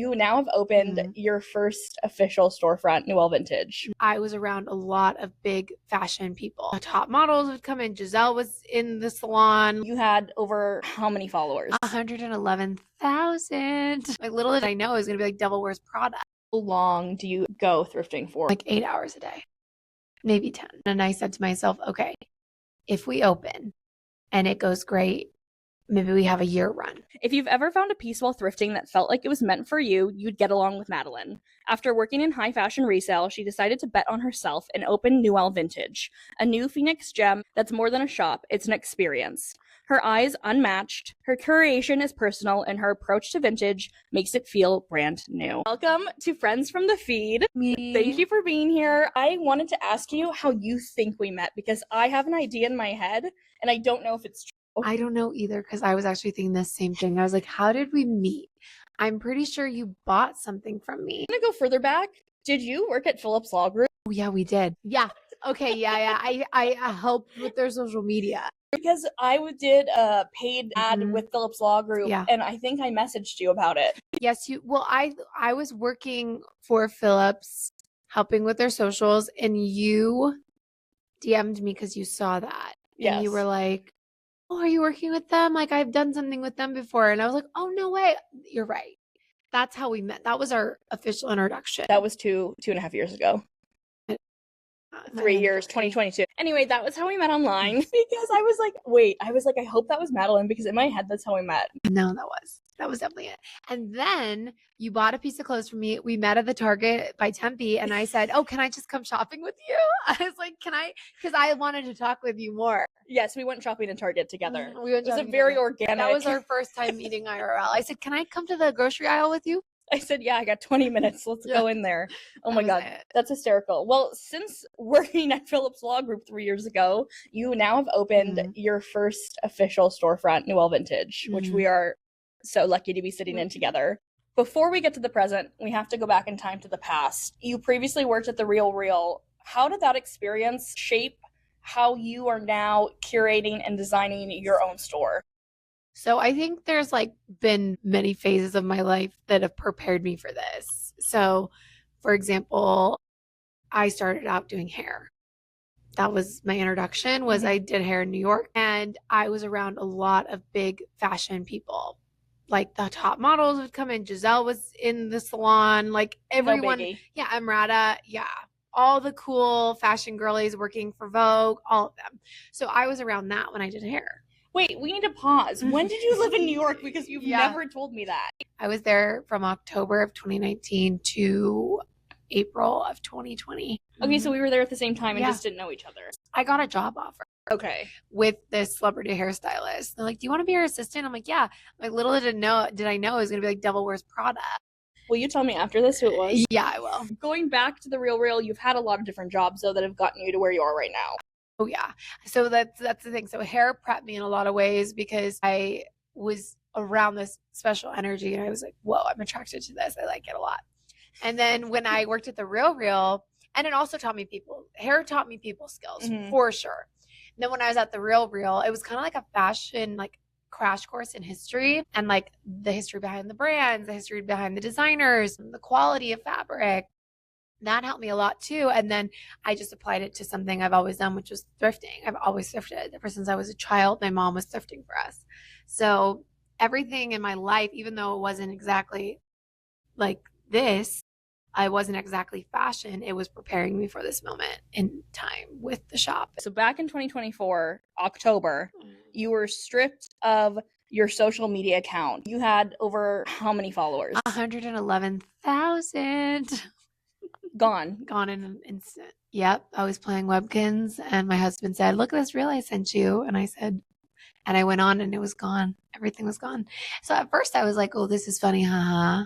you now have opened your first official storefront, Newell Vintage. I was around a lot of big fashion people. Top models would come in. Giselle was in the salon. You had over how many followers? 111,000. Like, little did I know it was going to be like Devil Wears Prada. How long do you go thrifting for? Like 8 hours a day, maybe 10. And I said to myself, okay, if we open and it goes great, maybe we have a year run. If you've ever found a piece while thrifting that felt like it was meant for you, you'd get along with Madalyn. After working in high fashion resale, she decided to bet on herself and open Newell Vintage, a new Phoenix gem that's more than a shop, it's an experience. Her eye's unmatched, her curation is personal, and her approach to vintage makes it feel brand new. Welcome to Friends from the Feed. Thank you for being here. I wanted to ask you how you think we met because I have an idea in my head and I don't know if it's true. I don't know either because I was actually thinking the same thing. I was like, how did we meet? I'm pretty sure you bought something from me. I'm gonna go further back. Did you work at Philip's Law Group? Oh, yeah, we did. Yeah. Okay. Yeah. I helped with their social media. Because I did a paid ad with Philip's Law Group, and I think I messaged you about it. Yes, I was working for Philip's, helping with their socials, and you DM'd me because you saw that. Yes. And you were like, oh, are you working with them? Like, I've done something with them before. And I was like, oh, no way. You're right. That's how we met. That was our official introduction. That was two and a half years ago. 3 years, 2022. Anyway, that was how we met online because I was like, I hope that was Madalyn because in my head, that's how we met. No, that was definitely it. And then you bought a piece of clothes for me. We met at the Target by Tempe and I said, oh, can I just come shopping with you? I was like, can I? Because I wanted to talk with you more. Yes, we went shopping at Target together. It was a very organic. That was our first time meeting IRL. I said, can I come to the grocery aisle with you? I said, yeah, I got 20 minutes. Let's go in there. Oh my God, that's hysterical. Well, since working at Philip's Law Group 3 years ago, you now have opened your first official storefront, Newell Vintage, which we are so lucky to be sitting in together. Before we get to the present, we have to go back in time to the past. You previously worked at the RealReal. How did that experience shape how you are now curating and designing your own store? So I think there's been many phases of my life that have prepared me for this. So for example, I started out doing hair. That was my introduction I did hair in New York and I was around a lot of big fashion people. Like the top models would come in. Giselle was in the salon, like everyone. No yeah. Amrata. Yeah. All the cool fashion girlies working for Vogue, all of them. So I was around that when I did hair. Wait, we need to pause. When did you live in New York? Because you've never told me that. I was there from October of 2019 to April of 2020. Okay, so we were there at the same time and just didn't know each other. I got a job offer. Okay. With this celebrity hairstylist. They're like, do you want to be her assistant? I'm like, yeah. Like, little did I know it was going to be like Devil Wears Prada. Will you tell me after this who it was? Yeah, I will. Going back to the RealReal, you've had a lot of different jobs, though, that have gotten you to where you are right now. Oh, yeah. So that's the thing. So hair prepped me in a lot of ways because I was around this special energy and I was like, whoa, I'm attracted to this. I like it a lot. And then when I worked at the RealReal, and it also taught me hair taught me people skills for sure. And then when I was at the RealReal, it was kind of like a fashion, crash course in history and the history behind the brands, the history behind the designers, the quality of fabric. That helped me a lot too. And then I just applied it to something I've always done, which was thrifting. I've always thrifted ever since I was a child. My mom was thrifting for us. So everything in my life, even though it wasn't exactly like this, I wasn't exactly fashion. It was preparing me for this moment in time with the shop. So back in 2024, October, you were stripped of your social media account. You had over how many followers? 111,000. Gone in an instant. Yep. I was playing Webkins and my husband said, look at this reel I sent you. And I said, and I went on and it was gone. Everything was gone. So at first I was like, oh, this is funny. Haha.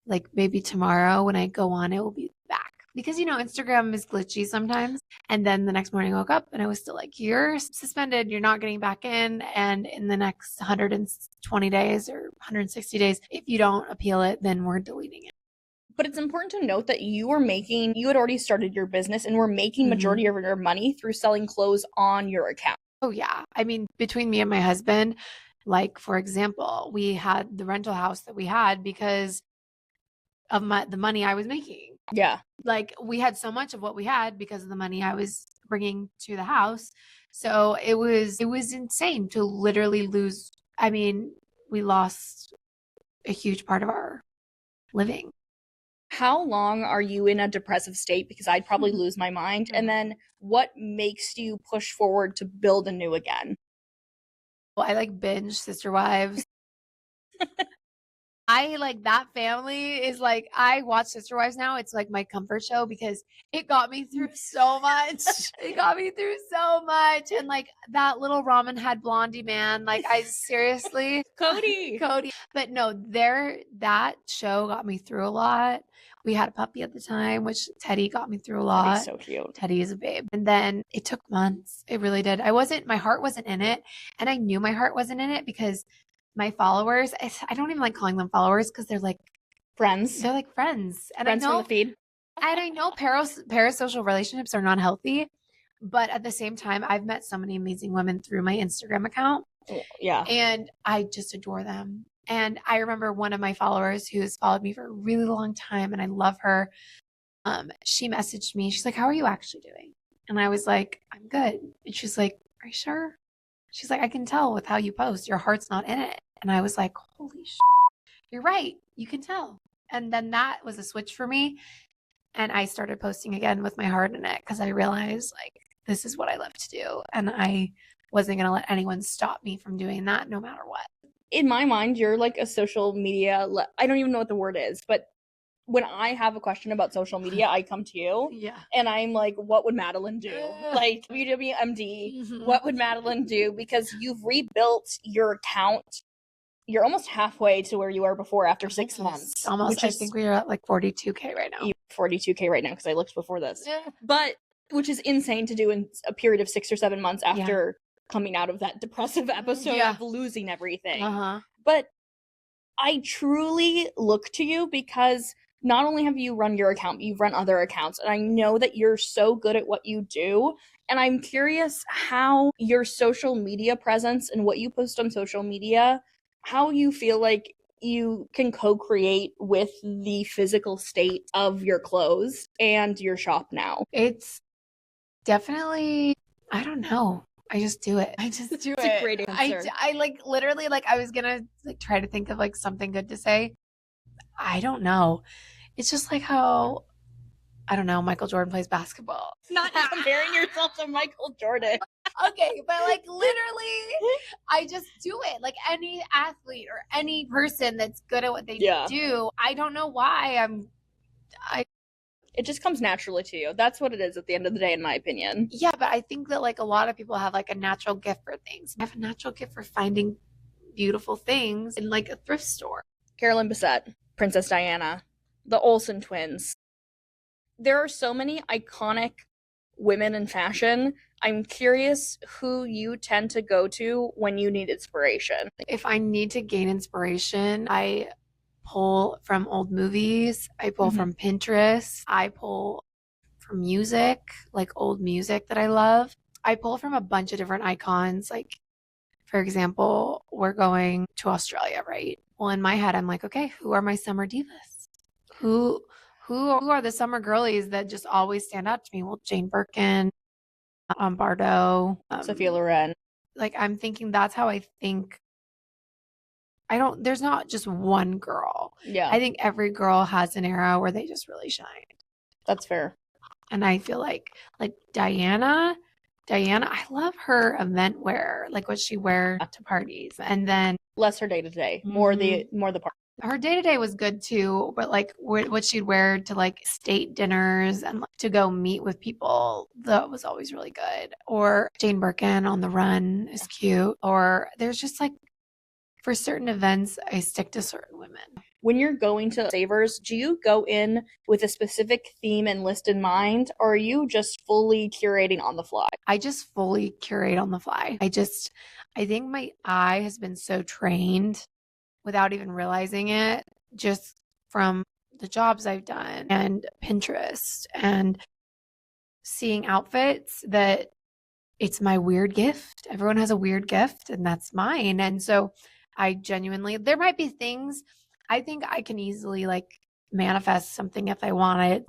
Like maybe tomorrow when I go on, it will be back. Because, Instagram is glitchy sometimes. And then the next morning I woke up and I was still like, you're suspended. You're not getting back in. And in the next 120 days or 160 days, if you don't appeal it, then we're deleting it. But it's important to note that you had already started your business and were making majority of your money through selling clothes on your account. Oh, yeah. I mean, between me and my husband, for example, we had the rental house that we had because of the money I was making. Yeah. Like we had so much of what we had because of the money I was bringing to the house. So it was insane to literally lose. I mean, we lost a huge part of our living. How long are you in a depressive state? Because I'd probably lose my mind. And then what makes you push forward to build anew again? Well, I like binge Sister Wives. I like that family is like, I watch Sister Wives now. It's like my comfort show because it got me through so much. It got me through so much. And like that little ramen head blondie man, like I seriously, Cody. But no, that show got me through a lot. We had a puppy at the time, which Teddy got me through a lot. Teddy's so cute. Teddy is a babe. And then it took months. It really did. My heart wasn't in it. And I knew my heart wasn't in it because my followers, I don't even like calling them followers because they're like friends. They're like friends. And friends I know from the feed. And I know parasocial relationships are not healthy, but at the same time, I've met so many amazing women through my Instagram account. Yeah. And I just adore them. And I remember one of my followers who has followed me for a really long time, and I love her. She messaged me. She's like, "How are you actually doing?" And I was like, "I'm good." And she's like, "Are you sure?" She's like, "I can tell with how you post. Your heart's not in it." And I was like, "Holy shit, you're right. You can tell." And then that was a switch for me. And I started posting again with my heart in it because I realized like this is what I love to do. And I wasn't going to let anyone stop me from doing that no matter what. In my mind, you're like a social media, I don't even know what the word is, but when I have a question about social media, I come to you. Yeah. And I'm like, what would Madalyn do? Like, WWMD, what would Madalyn do? Because you've rebuilt your account. You're almost halfway to where you were before after 6 months. Almost. I think we're at like 42K right now. 42K right now because I looked before this. Yeah. But, which is insane to do in a period of 6 or 7 months after coming out of that depressive episode of losing everything. But I truly look to you because not only have you run your account, you've run other accounts. And I know that you're so good at what you do. And I'm curious how your social media presence and what you post on social media, how you feel like you can co-create with the physical state of your clothes and your shop now. It's definitely, I don't know. I just do it. It's a great answer. I like literally like I was gonna like try to think of like something good to say. I don't know. It's just like how, I don't know, Michael Jordan plays basketball. Not comparing yourself to Michael Jordan. Okay, but like literally, I just do it. Like any athlete or any person that's good at what they do. I don't know why it just comes naturally to you. That's what it is at the end of the day, in my opinion. Yeah, but I think that like a lot of people have like a natural gift for things. I have a natural gift for finding beautiful things in like a thrift store. Carolyn Bessette, Princess Diana, the Olsen twins. There are so many iconic women in fashion. I'm curious who you tend to go to when you need inspiration. If I need to gain inspiration, I pull from old movies. I pull from Pinterest. I pull from music, like old music that I love. I pull from a bunch of different icons. Like, for example, we're going to Australia, right? Well, in my head, I'm like, okay, who are my summer divas? Who are the summer girlies that just always stand out to me? Well, Jane Birkin, Bardot, Sophia Loren. Like, I'm thinking that's how I think. There's not just one girl. Yeah. I think every girl has an era where they just really shine. That's fair. And I feel like Diana, I love her event wear, like what she wear to parties. And then less her day to day, more the part. Her day to day was good too, but like what she'd wear to like state dinners and like, to go meet with people, that was always really good. Or Jane Birkin on the run is cute. Or there's just like, for certain events, I stick to certain women. When you're going to Savers, do you go in with a specific theme and list in mind, or are you just fully curating on the fly? I just fully curate on the fly. I think my eye has been so trained without even realizing it, just from the jobs I've done and Pinterest and seeing outfits, that it's my weird gift. Everyone has a weird gift, and that's mine. And so I genuinely, there might be things I think I can easily like manifest something if I wanted.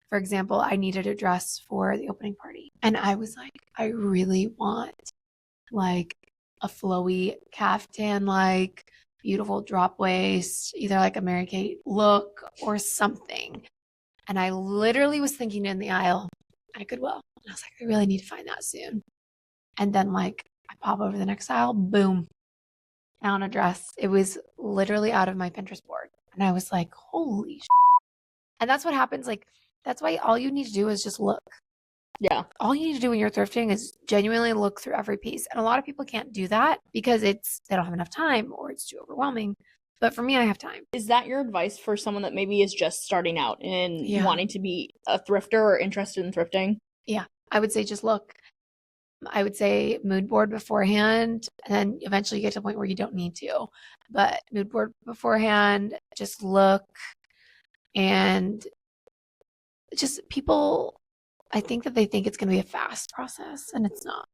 For example, I needed a dress for the opening party. And I was like, I really want like a flowy caftan, like beautiful drop waist, either like a Mary Kate look or something. And I literally was thinking in the aisle at Goodwill. And I was like, I really need to find that soon. And then like I pop over the next aisle, boom, found a dress. It was literally out of my Pinterest board. And I was like, holy shit. And that's what happens. Like, that's why all you need to do is just look. Yeah. All you need to do when you're thrifting is genuinely look through every piece. And a lot of people can't do that because they don't have enough time or it's too overwhelming. But for me, I have time. Is that your advice for someone that maybe is just starting out and wanting to be a thrifter or interested in thrifting? Yeah. I would say just look. I would say mood board beforehand, and then eventually you get to a point where you don't need to. But mood board beforehand, just look. And just people, I think that they think it's going to be a fast process, and it's not.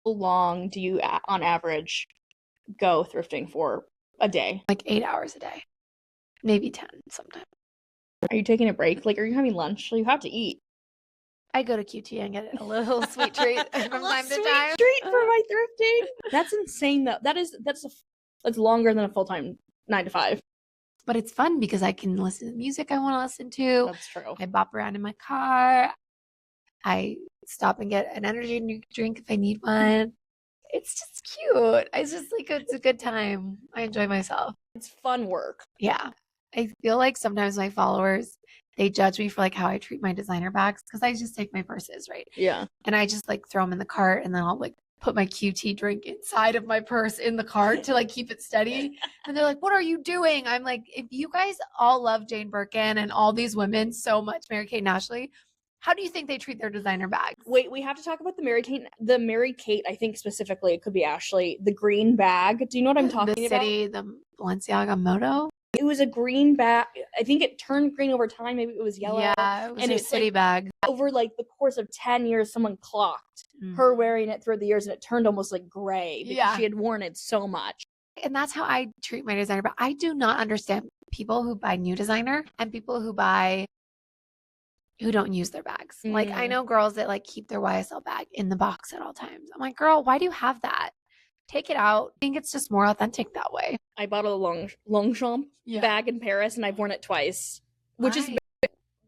How long do you, on average, go thrifting for a day? Like 8 hours a day, maybe 10 sometimes. Are you taking a break? Like, are you having lunch? You have to eat. I go to QT and get a little sweet treat from time to time. Treat for my thrifting. That's insane, though. That's longer than a full-time 9 to 5. But it's fun because I can listen to the music I want to listen to. That's true. I bop around in my car. I stop and get an energy drink if I need one. It's just cute. It's just like, it's a good time. I enjoy myself. It's fun work. Yeah. I feel like sometimes my followers, they judge me for like how I treat my designer bags because I just take my purses, right? Yeah. And I just like throw them in the cart and then I'll like put my QT drink inside of my purse in the cart to like keep it steady. And they're like, what are you doing? I'm like, if you guys all love Jane Birkin and all these women so much, Mary Kate and Ashley, how do you think they treat their designer bags? Wait, we have to talk about the Mary Kate, I think specifically, it could be Ashley, the green bag. Do you know what I'm talking about? The Balenciaga Moto. It was a green bag. I think it turned green over time. Maybe it was yellow. Yeah, it was and a city bag. Over like the course of 10 years, someone clocked her wearing it through the years and it turned almost like gray because she had worn it so much. And that's how I treat my designer. But I do not understand people who buy new designer and people who don't use their bags. Like I know girls that like keep their YSL bag in the box at all times. I'm like, girl, why do you have that? Take it out. I think it's just more authentic that way. I bought a Longchamp bag in Paris and I've worn it twice, which is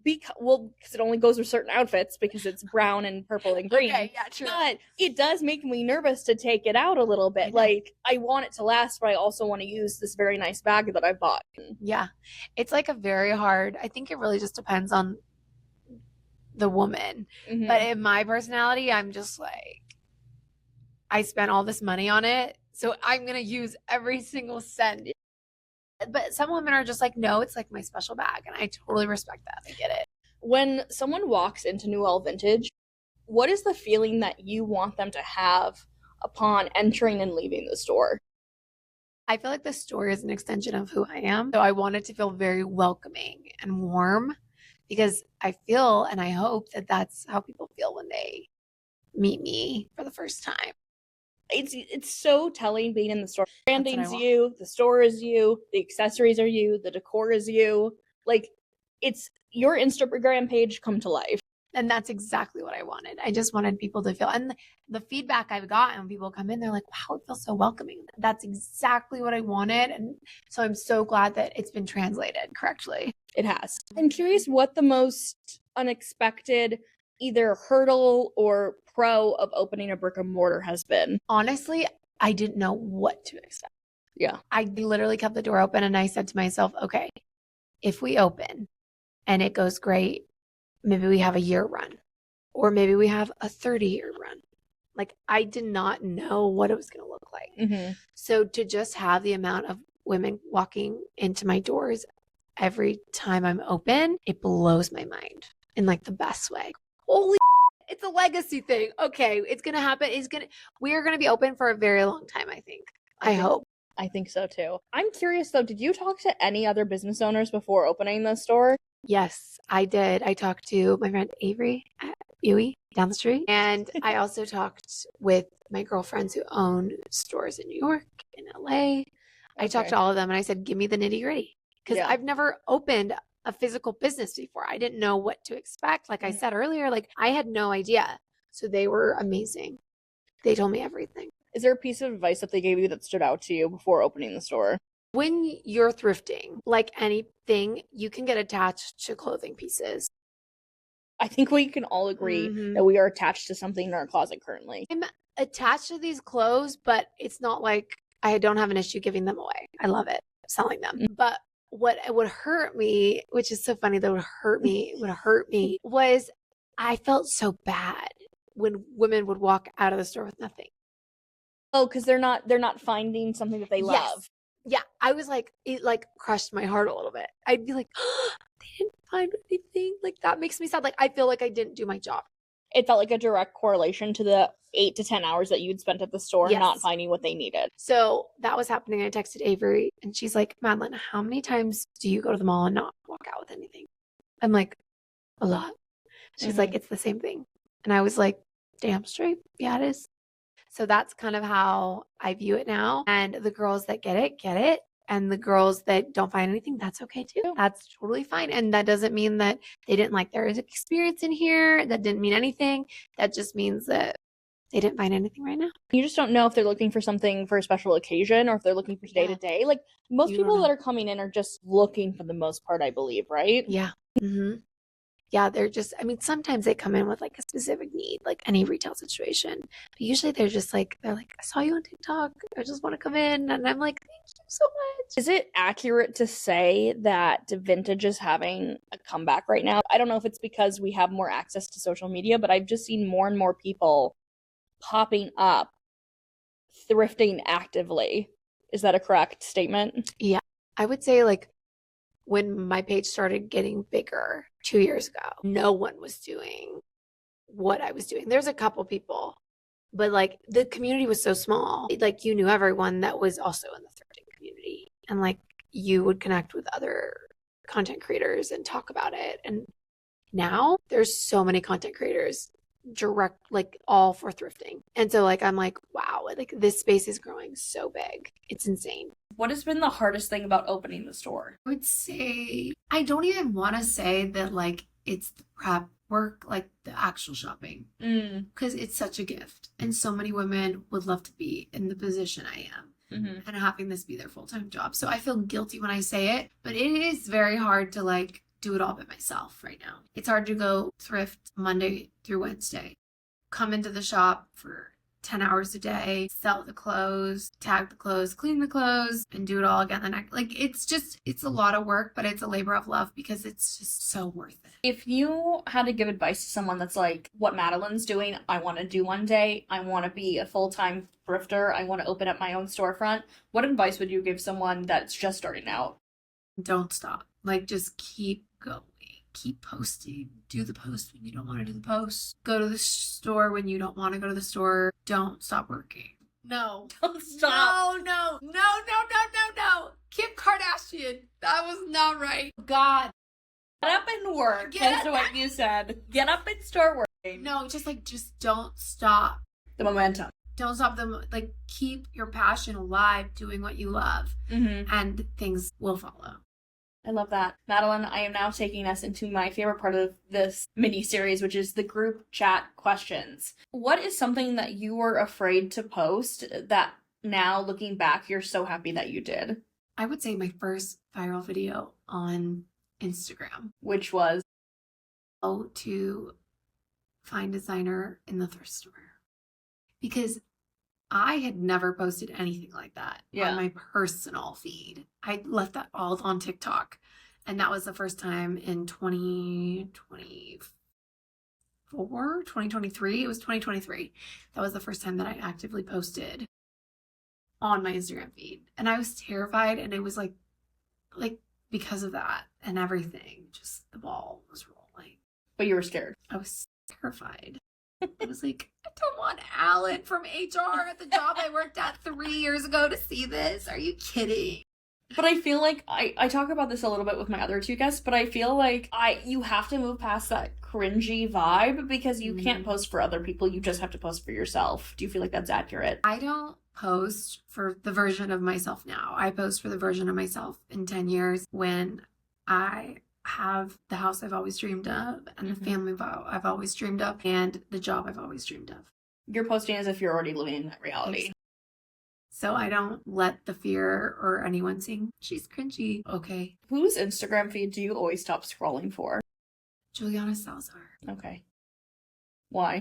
because it only goes with certain outfits because it's brown and purple and green. Okay, yeah, true. But it does make me nervous to take it out a little bit. Like I want it to last, but I also want to use this very nice bag that I bought. Yeah. It's like a very hard, I think it really just depends on the woman. But in my personality, I'm just like, I spent all this money on it, so I'm going to use every single cent. But some women are just like, no, it's like my special bag. And I totally respect that. I get it. When someone walks into Newell Vintage, what is the feeling that you want them to have upon entering and leaving the store? I feel like the store is an extension of who I am. So I want it to feel very welcoming and warm because I feel and I hope that that's how people feel when they meet me for the first time. It's so telling being in the store. Branding's you, the store is you, the accessories are you, the decor is you. Like, it's your Instagram page come to life. And that's exactly what I wanted. I just wanted people to feel, and the feedback I've gotten when people come in, they're like, wow, it feels so welcoming. That's exactly what I wanted. And so I'm so glad that it's been translated correctly. It has. I'm curious what the most unexpected either hurdle or pro of opening a brick and mortar has been. Honestly, I didn't know what to expect. Yeah. I literally kept the door open and I said to myself, okay, if we open and it goes great, maybe we have a year run or maybe we have a 30-year run. Like I did not know what it was going to look like. So to just have the amount of women walking into my doors every time I'm open, it blows my mind in like the best way. Holy it's a legacy thing. Okay, it's going to happen. We are going to be open for a very long time, I think. I hope. I think so too. I'm curious though, did you talk to any other business owners before opening the store? Yes, I did. I talked to my friend Avery at Huey down the street. And I also talked with my girlfriends who own stores in New York, in LA. I talked to all of them and I said, give me the nitty gritty. Because I've never opened a physical business before. I didn't know what to expect. Like I said earlier, like I had no idea. So they were amazing. They told me everything. Is there a piece of advice that they gave you that stood out to you before opening the store? When you're thrifting, like anything, you can get attached to clothing pieces. I think we can all agree that we are attached to something in our closet currently. I'm attached to these clothes, but it's not like I don't have an issue giving them away. I love it, selling them. But what would hurt me, which is so funny that would hurt me, was I felt so bad when women would walk out of the store with nothing. Oh, because they're not finding something that they love. Yeah, I was like, it like crushed my heart a little bit. I'd be like, oh, they didn't find anything. Like that makes me sad. Like I feel like I didn't do my job. It felt like a direct correlation to the 8 to 10 hours that you'd spent at the store not finding what they needed. So that was happening. I texted Avery and she's like, Madalyn, how many times do you go to the mall and not walk out with anything? I'm like, a lot. She's like, it's the same thing. And I was like, damn straight. Yeah, it is. So that's kind of how I view it now. And the girls that get it, get it. And the girls that don't find anything, that's okay too. That's totally fine. And that doesn't mean that they didn't like their experience in here. That didn't mean anything. That just means that they didn't find anything right now. You just don't know if they're looking for something for a special occasion or if they're looking for day to day. Like most people that are coming in are just looking for the most part, I believe, right? Yeah. Yeah, they're just, I mean, sometimes they come in with like a specific need, like any retail situation. But usually they're like, I saw you on TikTok. I just want to come in. And I'm like, thank you so much. Is it accurate to say that vintage is having a comeback right now? I don't know if it's because we have more access to social media, but I've just seen more and more people popping up thrifting actively. Is that a correct statement? Yeah, I would say like when my page started getting bigger 2 years ago, no one was doing what I was doing. There's a couple people, but like the community was so small. Like you knew everyone that was also in the thrifting community, and like you would connect with other content creators and talk about it. And now there's so many content creators direct, like all for thrifting. And so like I'm like, wow, like this space is growing so big. It's insane. What has been the hardest thing about opening the store? I would say, I don't even want to say that like it's the prep work, like the actual shopping, because it's such a gift. And so many women would love to be in the position I am and having this be their full-time job. So I feel guilty when I say it, but it is very hard to like do it all by myself right now. It's hard to go thrift Monday through Wednesday, come into the shop for 10 hours a day, sell the clothes, tag the clothes, clean the clothes, and do it all again the next. Like it's a lot of work, but it's a labor of love because it's just so worth it. If you had to give advice to someone that's like, what Madalyn's doing, I want to do one day, I want to be a full-time thrifter, I want to open up my own storefront, what advice would you give someone that's just starting out? Don't stop. Like just keep going. Keep posting. Do the post when you don't want to do the post. Go to the store when you don't want to go to the store. Don't stop working. No. Don't stop. No. Kim Kardashian. That was not right. God. Get up and work. That's what you said. Get up and start working. No, just don't stop. The momentum. Don't stop them. Like keep your passion alive doing what you love. And things will follow. I love that. Madalyn, I am now taking us into my favorite part of this mini-series, which is the group chat questions. What is something that you were afraid to post that now, looking back, you're so happy that you did? I would say my first viral video on Instagram. Which was? How to find designer in the thrift store. Because I had never posted anything like that on my personal feed. I left that all on TikTok. And that was the first time in 2023. It was 2023. That was the first time that I actively posted on my Instagram feed. And I was terrified. And it was like because of that and everything, just the ball was rolling. But you were scared. I was terrified. I was like, I don't want Alan from HR at the job I worked at 3 years ago to see this. Are you kidding? But I feel like I talk about this a little bit with my other two guests, but I feel like you have to move past that cringy vibe because you can't post for other people. You just have to post for yourself. Do you feel like that's accurate? I don't post for the version of myself now. I post for the version of myself in 10 years when I have the house I've always dreamed of, and the family I've always dreamed of, and the job I've always dreamed of. You're posting as if you're already living in that reality. So I don't let the fear or anyone saying, she's cringy. Okay. Whose Instagram feed do you always stop scrolling for? Juliana Salazar. Okay. Why?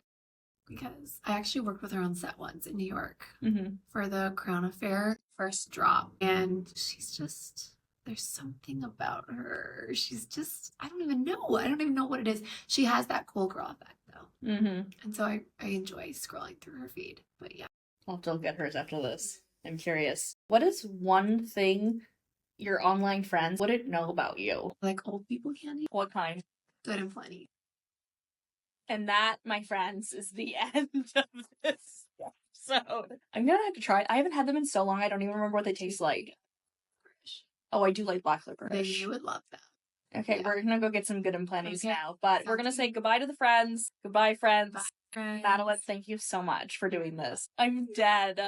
Because I actually worked with her on set once in New York for the Crown Affair first drop. And she's just, there's something about her. She's just, I don't even know what it is. She has that cool girl effect though. And so I enjoy scrolling through her feed. But yeah. I'll have to look at hers after this. I'm curious. What is one thing your online friends wouldn't know about you? Like old people candy? What kind? Good and plenty. And that, my friends, is the end of this episode. I'm gonna have to try it. I haven't had them in so long, I don't even remember what they taste like. Oh, I do like black licorice. Then you would love that. Okay, we're gonna go get some good and plenties now. But we're gonna say goodbye to the friends. Goodbye, friends. Bye, friends. Madalyn, thank you so much for doing this. I'm dead.